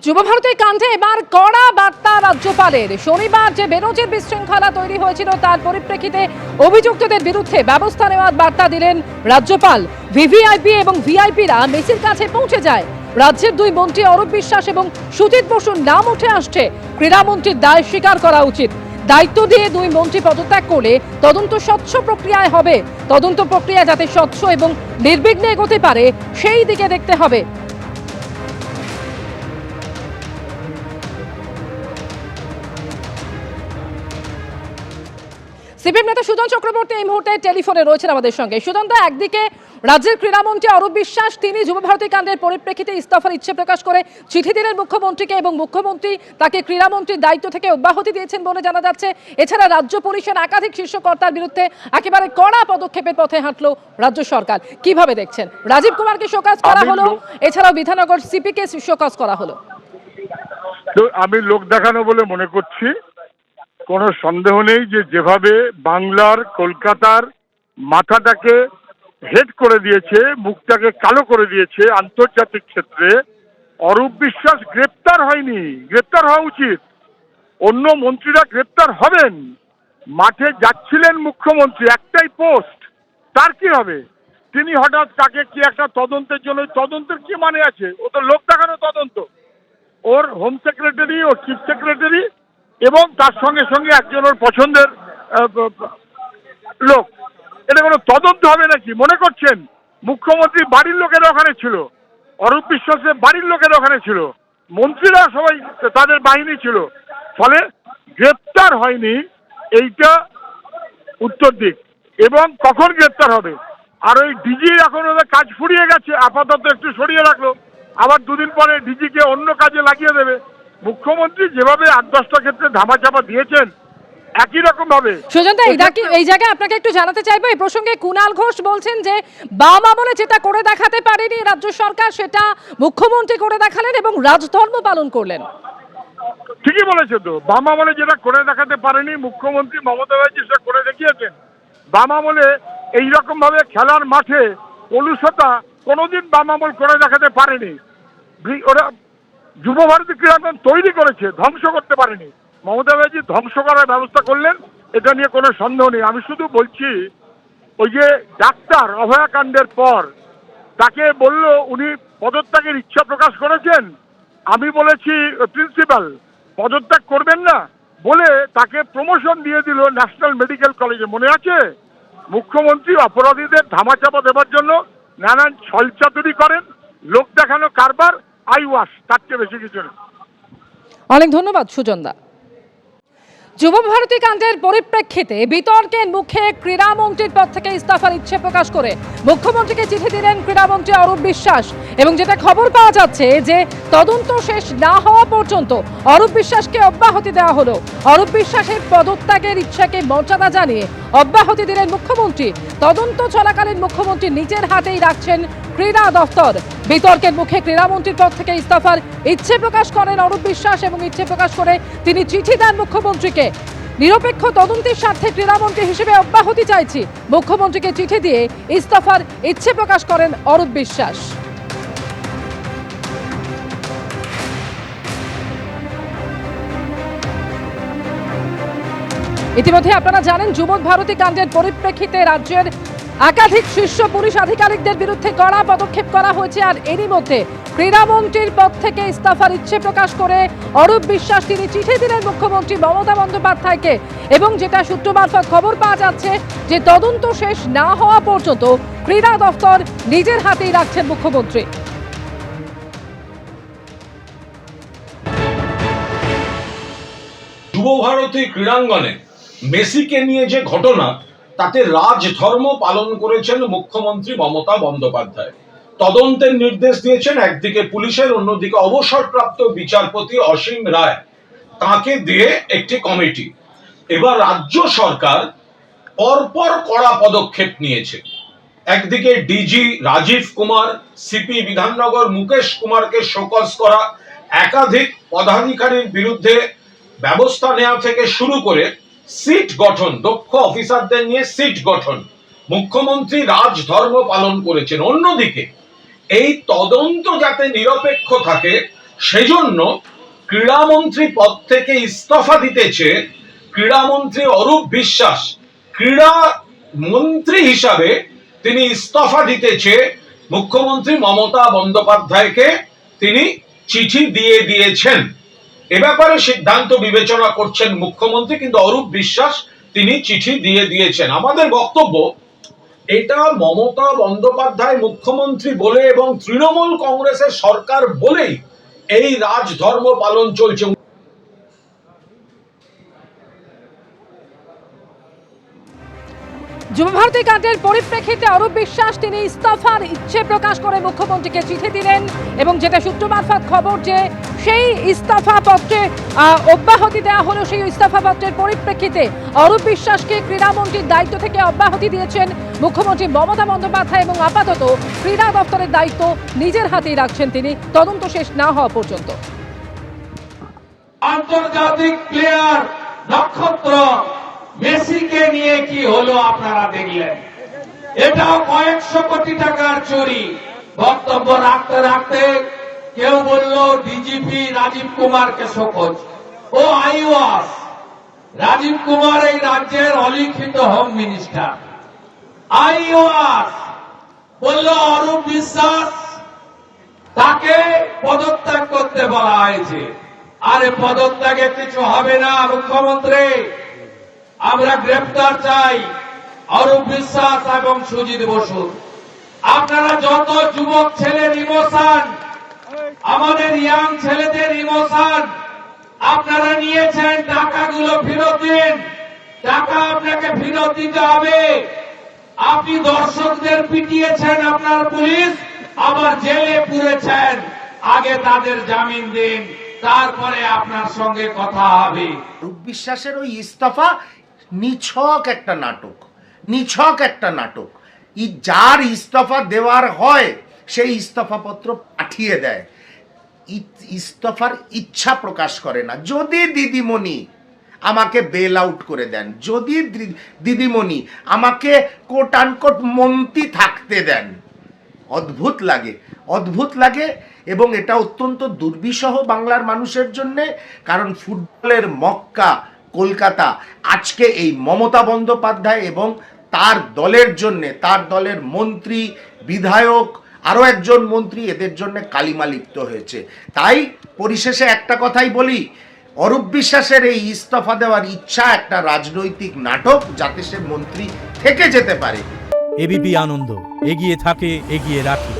যুবভারতী কাণ্ডে এবার কড়া বার্তা রাজ্যপালের। শনিবার যে বেরোজের বিশৃঙ্খলা তৈরি হয়েছিল তার পরিপ্রেক্ষিতে অভিযুক্তদের বিরুদ্ধে ব্যবস্থা নেওয়ার বার্তা দিলেন রাজ্যপাল। ভিভিআইপি এবং ভিআইপিরা মেসির কাছে পৌঁছে যায়। রাজ্যের দুই মন্ত্রী অরূপ বিশ্বাস এবং সুজিত বসুর নাম উঠে আসছে। ক্রীড়ামন্ত্রীর দায় স্বীকার করা উচিত। দায়িত্ব দিয়ে দুই মন্ত্রী পদত্যাগ করলে তদন্ত স্বচ্ছ প্রক্রিয়ায় হবে। তদন্ত প্রক্রিয়া যাতে স্বচ্ছ এবং নির্বিঘ্নে এগোতে পারে সেই দিকে দেখতে হবে। সিপিএম নেতা সুজন চক্রবর্তী এই মুহূর্তে টেলিফোনে রয়েছেন আমাদের সঙ্গে। সুজন দা, একদিকে রাজ্যের ক্রীড়ামন্ত্রী অরূপ বিশ্বাস তিনি যুবভারতী কাণ্ডের পরিপ্রেক্ষিতে ইস্তফার ইচ্ছে প্রকাশ করে চিঠি দিলেন মুখ্যমন্ত্রীকে এবং মুখ্যমন্ত্রী তাকে ক্রীড়ামন্ত্রীর দায়িত্ব থেকে অব্যাহতি দিয়েছেন বলে জানা যাচ্ছে। এছাড়া রাজ্য পরিষদ একাধিক শীর্ষ কর্তার বিরুদ্ধে একেবারে কড়া পদক্ষেপের পথে হাঁটলো রাজ্য সরকার। কিভাবে দেখছেন? রাজীব কুমারকে শোকজ করা হলো, এছাড়াও বিধাননগর সিপিকে শোকজ করা হলো। আমি লোক দেখানো বলে মনে করছি। কোনো সন্দেহ নেই যে যেভাবে বাংলার কলকাতার মাথাটাকে হেড করে দিয়েছে, মুখটাকে কালো করে দিয়েছে আন্তর্জাতিক ক্ষেত্রে, অরূপ বিশ্বাস গ্রেপ্তার হয়নি। গ্রেপ্তার হওয়া উচিত। অন্য মন্ত্রীরা গ্রেপ্তার হবেন। মাঠে যাচ্ছিলেন মুখ্যমন্ত্রী, একটাই পোস্ট, তার কি হবে? তিনি হঠাৎ তাকে কি একটা তদন্তের জন্য, তদন্তের কি মানে আছে? ও তো লোক দেখানো তদন্ত। ওর হোম সেক্রেটারি, ওর চিফ সেক্রেটারি এবং তার সঙ্গে সঙ্গে একজন ওর পছন্দের লোক, এটা কোনো তদন্ত হবে নাকি মনে করছেন? মুখ্যমন্ত্রী বাড়ির লোকেরা ওখানে ছিল, অরূপ বিশ্বাসের বাড়ির লোকেরা ওখানে ছিল, মন্ত্রীরা সবাই তাদের বাহিনী ছিল, ফলে গ্রেপ্তার হয়নি এইটা উত্তর দিক। এবং কখন গ্রেপ্তার হবে? আর ওই ডিজি এখন ওদের কাজ ফুরিয়ে গেছে, আপাতত একটু সরিয়ে রাখলো, আবার দুদিন পরে ডিজিকে অন্য কাজে লাগিয়ে দেবে। মুখ্যমন্ত্রী যেভাবে 8-10টা ক্ষেত্রে ধামাচাপা দিয়েছেন, একই রকম ভাবে। সুজনদা, এই জায়গায় আপনাকে একটু জানাতে চাইবো, এই প্রসঙ্গে কুণাল ঘোষ বলছেন যে বাম আমলে যেটা করে দেখাতে পারেনি রাজ্য সরকার সেটা মুখ্যমন্ত্রী করে দেখালেন এবং রাজধর্ম পালন করলেন। ঠিকই বলেছে তো, বাম আমলে যেটা করে দেখাতে পারেনি মুখ্যমন্ত্রী মমতা ব্যানার্জি সেটা করে দেখিয়েছেন। বাম আমলে এইরকম ভাবে খেলার মাঠে কলুষতা কোনোদিন বাম আমল করে দেখাতে পারেনি। ওরা যুবভারতী ক্রীড়াঙ্গন তৈরি করেছে, ধ্বংস করতে পারেনি। মমতা ব্যানার্জি ধ্বংস করার ব্যবস্থা করলেন, এটা নিয়ে কোনো সন্দেহ নেই। আমি শুধু বলছি, ওই যে ডাক্তার অভয়াকাণ্ডের পর তাকে বলল উনি পদত্যাগের ইচ্ছা প্রকাশ করেছেন, আমি বলেছি প্রিন্সিপাল পদত্যাগ করবেন না বলে তাকে প্রমোশন দিয়ে দিল ন্যাশনাল মেডিকেল কলেজে, মনে আছে? মুখ্যমন্ত্রী অপরাধীদের ধামাচাপা দেওয়ার জন্য নানান ছলচাতুরি করেন, লোক দেখানো কারবার, আই ওয়াশ, তার চেয়ে বেশি কিছু না। অনেক ধন্যবাদ সুজনদা। যুবভারতী কাণ্ডের পরিপ্রেক্ষিতে বিতর্কের মুখে ক্রীড়ামন্ত্রীর পদ থেকে ইস্তফার ইচ্ছে প্রকাশ করে মুখ্যমন্ত্রীকে চিঠি দিলেন ক্রীড়ামন্ত্রী অরূপ বিশ্বাস। এবং যেটা খবর পাওয়া যাচ্ছে যে তদন্ত শেষ না হওয়া পর্যন্ত অরূপ বিশ্বাসকে অব্যাহতি দেওয়া হলো। অরূপ বিশ্বাসের পদত্যাগের ইচ্ছাকে মর্যাদা জানিয়ে অব্যাহতি দিলেন মুখ্যমন্ত্রী। তদন্ত চলাকালীন মুখ্যমন্ত্রী নিজের হাতেই রাখছেন ক্রীড়া দফতর। বিতর্কের মুখে ক্রীড়ামন্ত্রীর পদ থেকে ইস্তফার ইচ্ছে প্রকাশ করেন অরূপ বিশ্বাস এবং ইচ্ছে প্রকাশ করে তিনি চিঠি দেন মুখ্যমন্ত্রীকে। নিরপেক্ষ তদন্তের স্বার্থে ক্রীড়ামন্ত্রী হিসেবে অব্যাহতি চাইছি, মুখ্যমন্ত্রীকে চিঠি দিয়ে ইস্তফার ইচ্ছে প্রকাশ করেন অরূপ বিশ্বাস। ইতিমধ্যে আপনারা জানেন যুবভারতী কাণ্ডের পরিপ্রেক্ষিতে রাজ্যের একাধিক শীর্ষ পুলিশ আধিকারিকদের বিরুদ্ধে কড়া পদক্ষেপ করা হয়েছে। আর এরই মধ্যে ক্রীড়ামন্ত্রীর পদ থেকে ইস্তফার ইচ্ছে প্রকাশ করে অরূপ বিশ্বাস তিনি চিঠি দিলেন মুখ্যমন্ত্রী মমতা বন্দ্যোপাধ্যায়কে। এবং যেটা সূত্র মারফত খবর পাওয়া যাচ্ছে যে তদন্ত শেষ না হওয়া পর্যন্ত ক্রীড়া দফতর নিজের হাতেই রাখছেন মুখ্যমন্ত্রী। যুবভারতী ক্রীড়াঙ্গনে মেসিকে নিয়ে যে ঘটনা, তাতে রাজধর্ম পালন করেছেন মুখ্যমন্ত্রী মমতা বন্দ্যোপাধ্যায়। তদন্তের নির্দেশ দিয়েছেন একদিকে পুলিশের, অন্যদিকে অবসরপ্রাপ্ত বিচারপতি অসীম রায়, তাকে দিয়ে একটি কমিটি। এবার রাজ্য সরকার পরপর কড়া পদক্ষেপ নিয়েছে। একদিকে ডিজি রাজীব কুমার, সিপি বিধাননগর মুকেশ কুমারকে শোকজ করা, একাধিক পদাধিকারীর বিরুদ্ধে ব্যবস্থা নেওয়া থেকে শুরু করে সিট গঠন, দক্ষ অফিসারদের নিয়ে সিট গঠন, মুখ্যমন্ত্রী রাজধর্ম পালন করেছেন। অন্যদিকে এই তদন্ত যাতে নিরপেক্ষ থাকে সেজন্য ক্রীড়ামন্ত্রী পদ থেকে ইস্তফা দিতে চেয়ে ক্রীড়ামন্ত্রী অরূপ বিশ্বাস ক্রীড়া মন্ত্রী হিসাবে তিনি ইস্তফা দিতে চেয়ে মুখ্যমন্ত্রী মমতা বন্দ্যোপাধ্যায়কে তিনি চিঠি দিয়ে দিয়েছেন। এ ব্যাপারে সিদ্ধান্ত বিবেচনা করছেন মুখ্যমন্ত্রী, কিন্তু অরূপ বিশ্বাস তিনি চিঠি দিয়ে দিয়েছেন। আমাদের বক্তব্য, এটা মমতা বন্দ্যোপাধ্যায় মুখ্যমন্ত্রী বলে এবং তৃণমূল কংগ্রেসের সরকার বলেই এই রাজধর্ম পালন চলছে। যুবভারতী কাণ্ডের পরিপ্রেক্ষিতে অরূপ বিশ্বাস তিনি ইস্তফার ইচ্ছে প্রকাশ করে মুখ্যমন্ত্রীকে চিঠি দিলেন এবং যেটা সূত্র মারফত খবর যে সেই ইস্তফা পত্রে অব্যাহতি দেওয়া হলো। সেই ইস্তফা পত্রের পরিপ্রেক্ষিতে অরূপ বিশ্বাসকে ক্রীড়ামন্ত্রীর দায়িত্ব থেকে অব্যাহতি দিয়েছেন মুখ্যমন্ত্রী মমতা বন্দ্যোপাধ্যায় এবং আপাতত ক্রীড়া দপ্তরের দায়িত্ব নিজের হাতেই রাখছেন তিনি তদন্ত শেষ না হওয়া পর্যন্ত। আন্তর্জাতিক প্লেয়ার নক্ষত্র মেসিকে নিয়ে কি হলো আপনারা দেখলেন। এটাও কয়েকশো কোটি টাকার চুরি। বক্তব্য রাখতে রাখতে কেউ বলল ডিজিপি রাজীব কুমারকে শোকজ। ও আইওয়াস রাজীব কুমার এই রাজ্যের অলিখিত হোম মিনিস্টার। আইওয়াস বলল অরূপ বিশ্বাস তাকে পদত্যাগ করতে বলা হয়েছে। আরে পদত্যাগে কিছু হবে না মুখ্যমন্ত্রী, আমরা গ্রেফতার চাই অরূপ বিশ্বাস এবং সুজিত বসু। আপনারা যত যুবক ছেলের ইমোশন, আমাদের ইয়াং ছেলেদের ইমোশন আপনারা নিয়েছেন, টাকাগুলো ফেরত দিন। টাকা আপনাকে ফেরত দিতে হবে। আপনি দর্শকদের পিটিয়েছেন আপনার পুলিশ, আবার জেলে পুরেছেন। আগে তাদের জামিন দিন, তারপরে আপনার সঙ্গে কথা হবে। অরূপ বিশ্বাসের ওই ইস্তফা নিছক একটা নাটক, নিছক একটা নাটক। যার ইস্তফা দেওয়ার হয় সেই ইস্তফা পত্র পাঠিয়ে দেয়, ইস্তফার ইচ্ছা প্রকাশ করে না। যদি দিদিমণি আমাকে বেল আউট করে দেন, যদি দিদিমণি আমাকে কোট আনকোট মন্ত্রী থাকতে দেন, অদ্ভুত লাগে, অদ্ভুত লাগে। এবং এটা অত্যন্ত দুর্বিষহ বাংলার মানুষের জন্যে, কারণ ফুটবলের মক্কা কলকাতা আজকে এই মমতা বন্দ্যোপাধ্যায় এবং তার দলের জন্যে, তার দলের মন্ত্রী, বিধায়ক, আরও একজন মন্ত্রী, এদের জন্য কালিমা লিপ্ত হয়েছে। তাই পরিশেষে একটা কথাই বলি, অরূপ বিশ্বাসের এই ইস্তফা দেওয়ার ইচ্ছা একটা রাজনৈতিক নাটক, যাতে সে মন্ত্রী থেকে যেতে পারে। এবিপি আনন্দ, এগিয়ে থাকে, এগিয়ে রাখে।